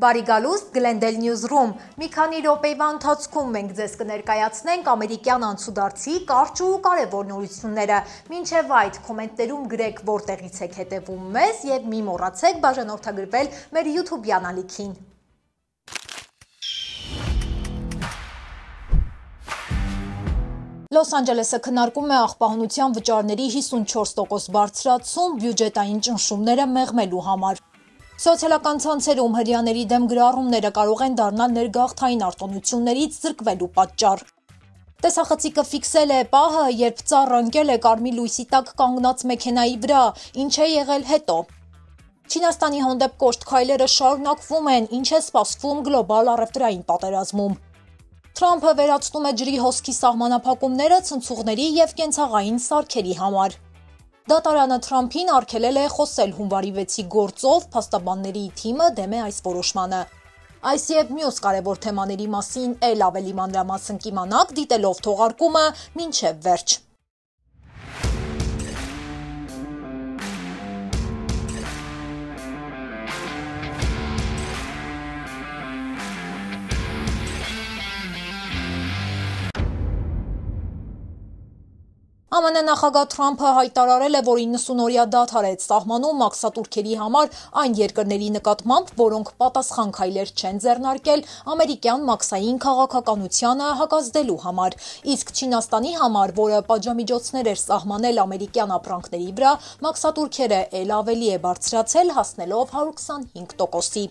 Բարի գալուստ Glendale Newsroom, մի քանի րոպեվա ընթացքում մենք ձեզ կներկայացնենք ամերիկյան անցուդարձի կարճ ու կարևոր նորությունները։ Մինչև այդ կոմենտներում գրեք որտեղից եք հետևում մեզ եւ մի մոռացեք բաժանորդագրվել մեր YouTube-յան ալիքին։ Լոս Անջելեսը քննարկում է աղբահանության վճարների 54% բարձրացում բյուջետային ճնշումները մեղմելու համար։ Սոցիալական ցանցերում հրեաների դեմ գրառումները կարող են դառնալ ներգաղթային արտոնություններից զրկվելու պատճառ։ Տեսախցիկը ֆիքսել է պահը, երբ ծառը ընկել է կարմիր լույսի տակ կանգնած մեքենայի վրա, ինչ է եղել հետո։ Չինաստանի հանդեպ կոշտ քայլերը շարունակվում են, ինչ է սպասվում գլոբալ առևտրային պատերազմում։ Թրամփը վերացնում է ջրի հոսքի սահմանափակումները ցնցուղների եւ կենցաղային սարքերի համար։ Դատարանը Թրամփին արգելել է խոսել հունվարի 6-ի գործով, փաստաբանների թիմը դեմ է այս որոշմանը։ Այս եւ մյուս կարևոր թեմաների մասին էլ ավելի մանրամասն կիմանաք դիտելով թողարկումը մինչեւ վերջ։ ԱՄՆ նախագահ Թրամփը հայտարարել է, որ 90-օրյա դադարեց սահմանում մաքսատուրքերի համար այն երկրների նկատմամբ, որոնք պատասխան քայլեր չեն ձեռնարկել ամերիկյան մաքսային քաղաքականությանը հակազդելու համար։ Իսկ Չինաստանի համար, որը պատժամիջոցներ էր սահմանել ամերիկյան ապրանքների վրա, մաքսատուրքերը էլ ավելի է բարձրացել, հասնելով 125%-ի։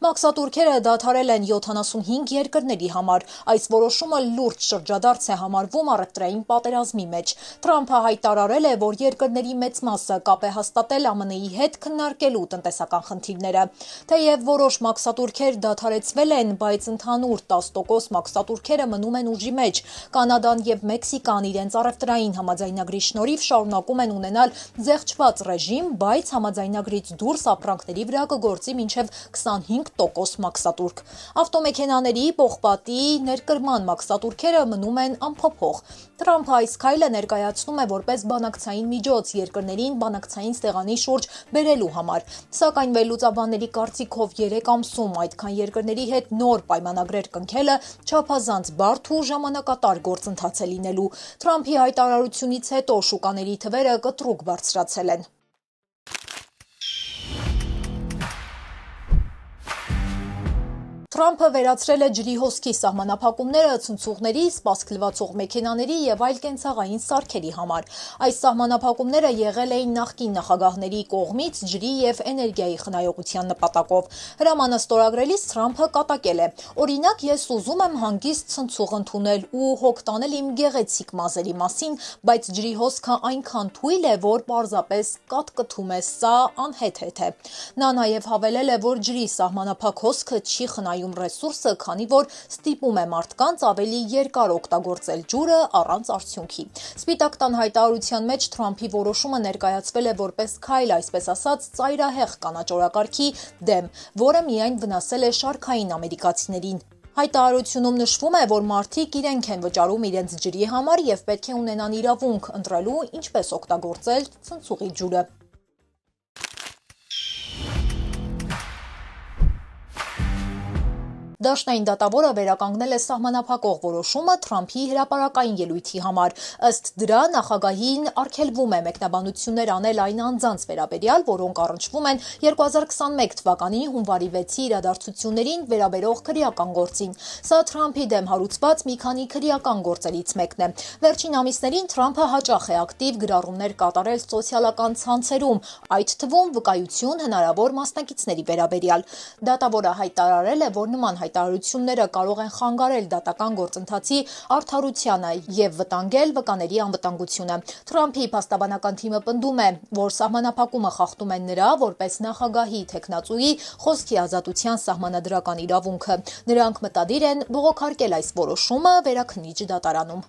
Մաքսատուրքերը դադարել են 75 երկրների համար։ Այս որոշումը լուրջ շրջադարձ է համարվում առևտրային պատերազմի մեջ։ Թրամփը հայտարարել է, որ երկրների մեծ մասը կապ է հաստատել ԱՄՆ-ի հետ քննարկելու տնտեսական խնդիրները։ Թեև որոշ մաքսատուրքեր դադարեցվել են, բայց ընդհանուր 10% մաքսատուրքերը մնում են ուժի մեջ։ Կանադան եւ Մեքսիկան իրենց առևտրային համաձայնագրի շնորհիվ շարունակում են ունենալ զեղչված ռեժիմ, բայց համաձայնագրից դուրս ապրանքների վրա կգործի մինչև 25% մաքսատուրք։ Ավտոմեքենաների, պողպատի, ներկրման մաքսատուրքերը մնում են անփոփոխ։ Թրամփը այս քայլը ներկայացնում է որպես բանակցային միջոց երկրներին բանակցային սեղանի շուրջ բերելու համար։ Սակայն վերլուծաբանների կարծիքով 3 ամսում այդքան երկրների հետ նոր պայմանագրեր կնքելը չափազանց բարդ ու ժամանակատար գործընթաց է լինելու։ Թրամփի հայտարարությունից հետո շուկաների թվերը կտրուկ բարձրացել են։ Թրամփը վերացրել է ջրի հոսքի սահմանափակումները ցնցուղների, սպասք լվացող մեքենաների եւ այլ կենցաղային սարքերի համար։ Այս սահմանափակումները եղել էին նախկին նախագահների կողմից ջրի եւ էներգիայի խնայողության նպատակով։ Հրամանը ստորագրելիս Թրամփը կատակել է. «Օրինակ, ես ուզում եմ հանգիստ ցնցուղ ընդունել ու հոգ տանել իմ գեղեցիկ մազերի մասին, բայց ջրի հոսքը այնքան թույլ է, որ պարզապես կատկթում է, սա անհեթեթ է»։ Նա նաեւ հավելել է, որ ջրի սահմանափակ հոսքը չի խնայում ռեսուրսը, քանի որ ստիպում է մարդկանց ավելի երկար օգտագործել ջուրը առանց արդյունքի։ Սպիտակ տան հայտարարության մեջ Թրամփի որոշումը ներկայացվել է որպես քայլ, այսպես ասած, ծայրահեղ կանաչ օրակարգի դեմ, որը միայն վնասել է շարքային ամերիկացիներին։ Հայտարարությունում նշվում է, որ մարդիկ իրենք են վճարում իրենց ջրի համար եւ պետք է ունենան իրավունք ընտրելու ինչպես օգտագործել ցնցուղի ջուրը։ Դաշնային դատավորը վերականգնել է սահմանափակող որոշումը Թրամփի հրապարակային ելույթի համար։ Ըստ դրա նախագահին արգելվում է մեկնաբանություններ անել այն անձանց վերաբերյալ, որոնք առնչվում են 2021 թվականի հունվարի 6-ի իրադարձություններին վերաբերող քրեական գործին։ Սա Թրամփի դեմ հարուցված մի քանի քրեական գործերից մեկն է։ Վերջին ամիսներին Թրամփը հաճախ է ակտիվ գրառումներ կատարել սոցիալական ցանցերում, այդ թվում վկայություն հնարավոր մասնակիցների վերաբերյալ։ Դատավորը հայտարարել է, որ նման հայտարարությունները կարող են խանգարել դատական գործընթացի արդարությանը եւ վտանգել վկաների անվտանգությունը։ Թրամփի փաստաբանական թիմը պնդում է, որ սահմանափակումը խախտում է նրա որպես նախագահի թեկնածուի խոսքի ազատության սահմանադրական իրավունքը։ Նրանք մտադիր են բողոքարկել այս որոշումը վերաքննիչ դատարանում։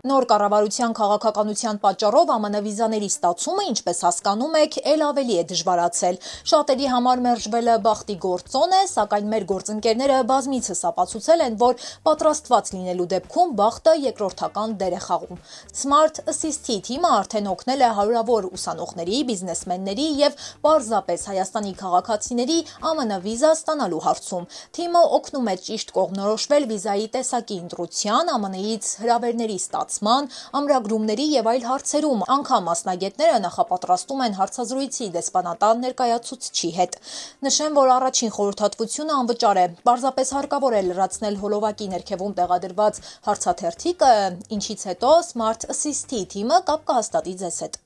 Նոր կառավարության քաղաքականության պատճառով ԱՄՆ վիզաների ստացումը, ինչպես հասկանում եք, ել ավելի է դժվարացել։ Շատերի համար մերժվելը բախտի գործոն է, սակայն մեր գործընկերները բազմիցս ապացուցել են, որ պատրաստված լինելու դեպքում բախտը երկրորդական դեր է խաղում։ Smart Assist-ի թիմը արդեն օգնել է հարյուրավոր ուսանողների, բիզնեսմենների եւ պարզապես Հայաստանի քաղաքացիների ԱՄՆ վիզա ստանալու հարցում։ Թիմը օգնում է ճիշտ կողմնորոշվել վիզայի տեսակի ընտրության, ԱՄՆ-ից հրավերների ամրագրումների եւ այլ հարցերում, անգամ մասնագետները նախապատրաստում են հարցազրույցի դեսպանատան ներկայացուցչի հետ։ Նշեմ, որ առաջին խորհրդատվությունը անվճար է, պարզապես հարկավոր է լրացնել հոլովակի ներքևում տեղադրված հարցաթերթիկը, ինչից հետո Smart Assist-ի թիմը կապ կհաստատի ձեզ հետ։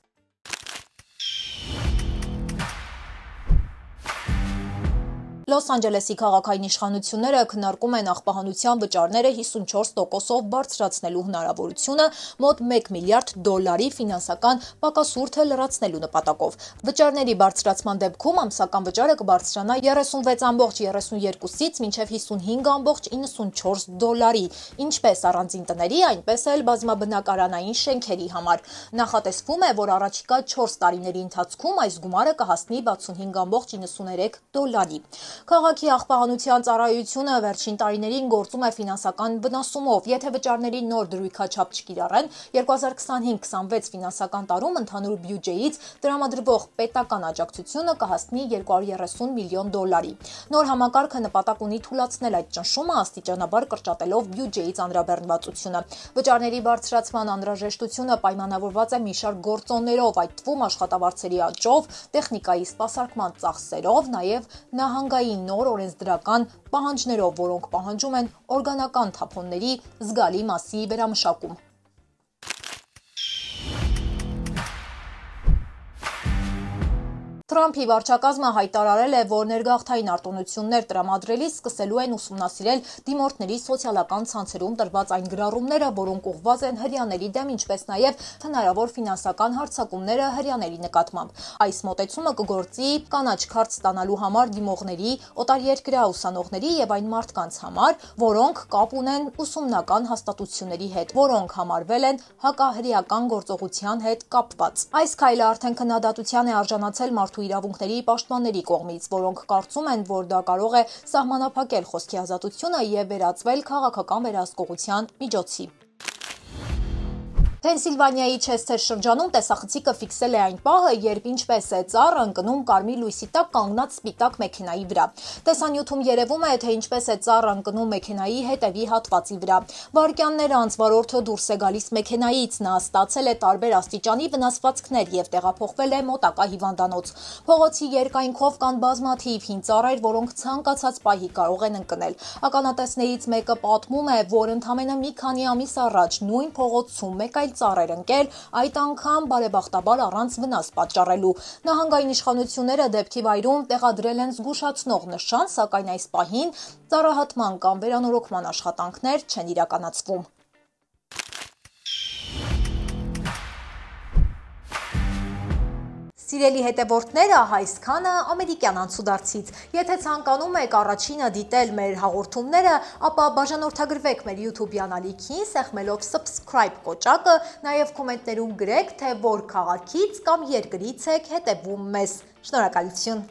Լոս Անջելեսի քաղաքային իշխանությունները քննարկում են աղբահանության վճարները 54%-ով բարձրացնելու հնարավորությունը մոտ $1 միլիարդ ֆինանսական պակասուրդը լրացնելու նպատակով։ Վճարների բարձրացման դեպքում ամսական վճարը կբարձրանա $36.32-ից մինչև $55.94, ինչպես առանձին տների, այնպես էլ բազմաբնակարանային շենքերի համար։ Նախատեսվում է, որ առաջիկա 4 տարիների ընթացքում այս գումարը կհասնի $65.93։ Քաղաքի աղբահանության ծառայությունը վերջին տարիներին գործում է ֆինանսական վնասումով։ Եթե վճարների նոր դրույքաչափ չկիրառեն, 2025-26 ֆինանսական տարում ընդհանուր բյուջեից տրամադրվող պետական աջակցությունը կհասնի $230 միլիոն։ Նոր համակարգը նպատակ ունի թուլացնել այդ ճնշումը, աստիճանաբար կրճատելով բյուջեի ծանրաբեռնվածությունը։ Վճարների բարձրացման անհրաժեշտությունը պայմանավորված է մի շարք գործոններով, այդ թվում աշխատավարձերի աճով, տեխնիկայի սպասարկման ծախսերով, նաև նահանգային նոր օրենսդրական պահանջներով, որոնք պահանջում են օրգանական թափոնների զգալի մասի վերամշակում։ Թրամփի վարչակազմը հայտարարել է, որ ներգաղթային արտոնություններ տրամադրելիս սկսելու են ուսումնասիրել դիմորդների սոցիալական ցանցերում տրված այն գրառումները, որոնք ուղղված են հրեաների դեմ, ինչպես նաև հնարավոր ֆինանսական հարձակումները հրեաների նկատմամբ։ Այս մոտեցումը կգործի կանաչ քարտ ստանալու համար դիմողների, օտարերկրյա ուսանողների եւ այն մարդկանց համար, որոնք կապ ունեն ուսումնական հաստատությունների հետ, որոնք համարվել են հակահրեական գործողության հետ կապված։ Այս քայլը արդեն քննադատության է արժանացել մարդու իրավունքների պաշտպանների կողմից, որոնք կարծում են, որ դա կարող է սահմանափակել խոսքի ազատությունը եւ վերածվել քաղաքական վերահսկողության միջոցի։ Փենսիլվանիայի Չեսթեր շրջանում տեսախցիկը ֆիքսել է այն պահը, երբ ինչպես է ծառը ընկնում կարմիր լույսի տակ կանգնած սպիտակ մեքենայի վրա։ Տեսանյութում երևում է, թե ինչպես է ծառը ընկնում մեքենայի հետևի հատվածի վրա։ Վայրկյաններ անց վարորդը դուրս է գալիս մեքենայից, նա ստացել է տարբեր աստիճանի վնասվածքներ եւ տեղափոխվել է մոտակա հիվանդանոց։ Փողոցի երկայնքով կան բազմաթիվ հին ծառեր, որոնք ցանկացած պահի կարող են ընկնել։ Ականատեսներից մեկը պատմում է, որ ընդամենը մի քանի ամիս առաջ նույն փողոցում մեկ այլ ծառ էր ընկել, այդ անգամ բարեբախտաբար առանց վնաս պատճառելու։ Նահանգային իշխանությունները դեպքի վայրում տեղադրել են զգուշացնող նշան, սակայն այս պահին ծառահատման կամ վերանորոգման աշխատանքներ չեն իրականացվում։ Սիրելի հետևորդները, այսքանը ամերիկյան անցուդարձից։ Եթե ցանկանում եք առաջինը դիտել մեր հաղորդումները, ապա բաժանորդագրվեք մեր YouTube-յան ալիքին, սեղմելով subscribe կոճակը, նաև կոմենտներում գրեք, թե որ քաղաքից կամ երկրից եք հետևում մեզ։ Շնորհակալություն։